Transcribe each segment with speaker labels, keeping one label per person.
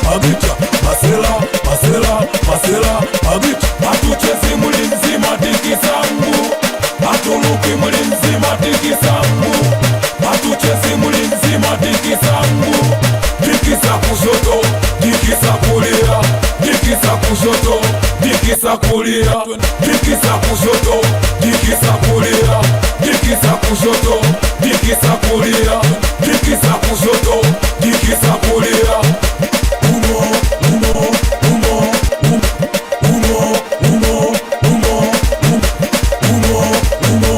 Speaker 1: Magicha, masela, masela, masela, magicha. Hatuchezi mlinzi matiki zangu, hatuluki mlinzi matiki zangu. Hatuchezi mlinzi matiki zangu. Dikisa kushoto, dikisa kulia, dikisa kushoto, dikisa kulia, dikisa kushoto, dikisa kulia, dikisa kushoto, dikisa kulia, dikisa kushoto, dikisa kulia. Umo, umo, umo, umo, umo, umo, umo, umo,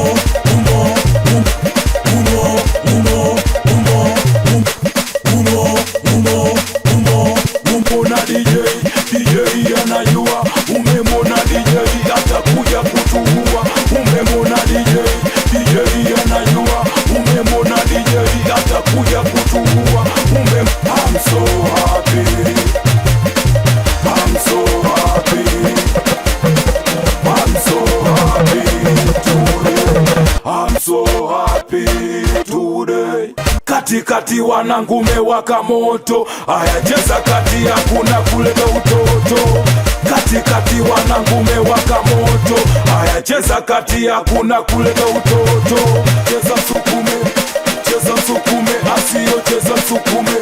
Speaker 1: umo, umemona DJ anajua, umemona DJ atakuja kutuua. Umemona DJ anajua, umemona DJ atakuja kutuua. I'm so happy, I'm so happy, I'm so happy today, I'm so happy today. Katikati wanangu mewaka moto, aya cheza kati hakuna kuleta utoto. Katikati wanangu mewaka moto, aya cheza kati hakuna kuleta utoto. Cheza sukume, cheza sukume, asiyo cheza sukume.